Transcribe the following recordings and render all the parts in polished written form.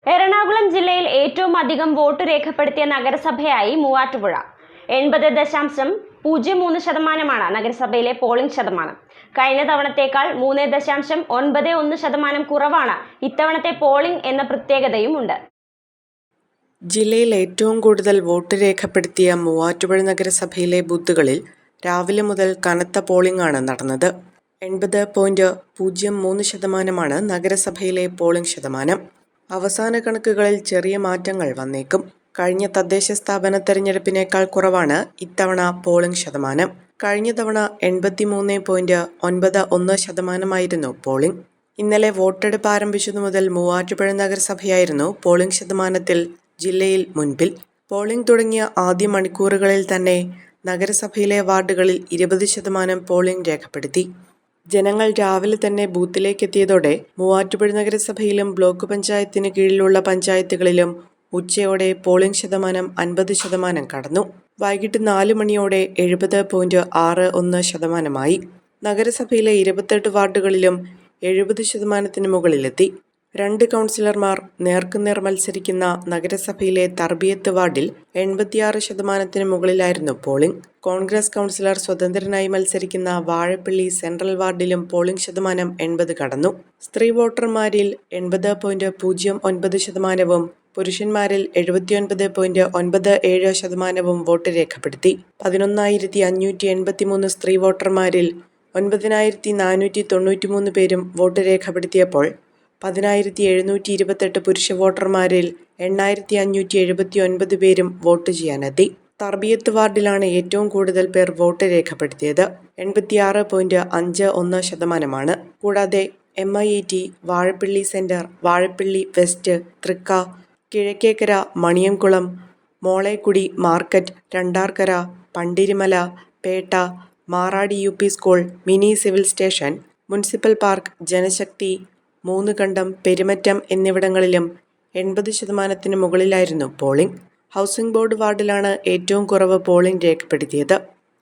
എറണാകുളം ജില്ലയിൽ ഏറ്റവും അധികം വോട്ട് രേഖപ്പെടുത്തിയ നഗരസഭയായി മൂവാറ്റുപുഴ. 80.03% നഗരസഭയിലെ പോളിംഗ് ശതമാനം. കഴിഞ്ഞ തവണത്തേക്കാൾ 3.91% കുറവാണ് ഇത്തവണത്തെ പോളിംഗ് എന്ന പ്രത്യേകതയുമുണ്ട്. ജില്ലയിൽ ഏറ്റവും കൂടുതൽ വോട്ട് രേഖപ്പെടുത്തിയ മൂവാറ്റുപുഴ നഗരസഭയിലെ ബൂത്തുകളിൽ രാവിലെ മുതൽ കനത്ത പോളിംഗാണ് നടന്നത്. 80.03% നഗരസഭയിലെ പോളിംഗ് ശതമാനം. അവസാന കണക്കുകളിൽ ചെറിയ മാറ്റങ്ങൾ വന്നേക്കും. കഴിഞ്ഞ തദ്ദേശ സ്ഥാപന തെരഞ്ഞെടുപ്പിനേക്കാൾ കുറവാണ് ഇത്തവണ പോളിംഗ് ശതമാനം. കഴിഞ്ഞ തവണ 83.91% പോളിംഗ്. ഇന്നലെ വോട്ടെടുപ്പ് ആരംഭിച്ചതു മുതൽ മൂവാറ്റുപുഴ നഗരസഭയായിരുന്നു പോളിംഗ് ശതമാനത്തിൽ ജില്ലയിൽ മുൻപിൽ. പോളിംഗ് തുടങ്ങിയ ആദ്യ മണിക്കൂറുകളിൽ തന്നെ നഗരസഭയിലെ വാർഡുകളിൽ 20% പോളിംഗ് രേഖപ്പെടുത്തി. ജനങ്ങൾ രാവിലെ തന്നെ ബൂത്തിലേക്കെത്തിയതോടെ മൂവാറ്റുപുഴ നഗരസഭയിലും ബ്ലോക്ക് പഞ്ചായത്തിന് കീഴിലുള്ള പഞ്ചായത്തുകളിലും ഉച്ചയോടെ പോളിംഗ് ശതമാനം 50% കടന്നു. വൈകിട്ട് 4 മണിയോടെ 70.61%. നഗരസഭയിലെ 28 വാർഡുകളിലും 70% മുകളിലെത്തി. 2 കൗൺസിലർമാർ നേർക്കുനേർ മത്സരിക്കുന്ന നഗരസഭയിലെ തർബിയത്ത് വാർഡിൽ 86% മുകളിലായിരുന്നു പോളിംഗ്. കോൺഗ്രസ് കൗൺസിലർ സ്വതന്ത്രനായി മത്സരിക്കുന്ന വാഴപ്പള്ളി സെൻട്രൽ വാർഡിലും പോളിംഗ് ശതമാനം 80 കടന്നു. സ്ത്രീ വോട്ടർമാരിൽ 80.09%, പുരുഷന്മാരിൽ 79.97% വോട്ട് രേഖപ്പെടുത്തി. 11,583 സ്ത്രീ വോട്ടർമാരിൽ 9,493 പേരും വോട്ട് രേഖപ്പെടുത്തിയപ്പോൾ 10,728 പുരുഷ വോട്ടർമാരിൽ 8,579 പേരും വോട്ട് ചെയ്യാനെത്തി. തർബിയത്ത് വാർഡിലാണ് ഏറ്റവും കൂടുതൽ പേർ വോട്ട് രേഖപ്പെടുത്തിയത്. 86.51%. കൂടാതെ MIAT, Vazhappally centre, Vazhappally west, Thrikka, Kizhakkekara, Maniyamkulam, Molekudy market, Randarkara, Pandirimala, Petta, Maradi UP school, mini civil station, municipal park, Janashakthi, Moonnukandam, Perumattom എന്നിവിടങ്ങളിലും 80% മുകളിലായിരുന്നു പോളിംഗ്. ഹൗസിംഗ് ബോർഡ് വാർഡിലാണ് ഏറ്റവും കുറവ് പോളിംഗ് രേഖപ്പെടുത്തിയത്.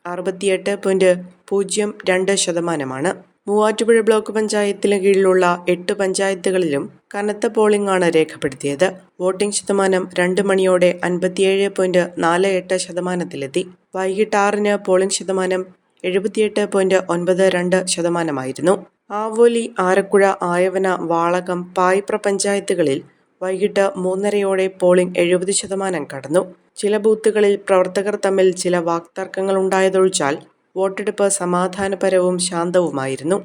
68.02%. മൂവാറ്റുപുഴ ബ്ലോക്ക് പഞ്ചായത്തിന് കീഴിലുള്ള 8 പഞ്ചായത്തുകളിലും കനത്ത പോളിംഗ് ആണ് രേഖപ്പെടുത്തിയത്. വോട്ടിംഗ് ശതമാനം 2 മണിയോടെ 57.48%. വൈകിട്ട് 6-ന് പോളിംഗ് ശതമാനം 78.92%. ആവോലി, ആരക്കുഴ, ആയവന, വാളകം, പായിപ്ര പഞ്ചായത്തുകളിൽ വൈകിട്ട് 3:30-ഓടെ പോളിംഗ് 70% കടന്നു. ചില ബൂത്തുകളിൽ പ്രവർത്തകർ തമ്മിൽ ചില വാക്തർക്കങ്ങളുണ്ടായതൊഴിച്ചാൽ വോട്ടെടുപ്പ് സമാധാനപരവും ശാന്തവുമായിരുന്നു.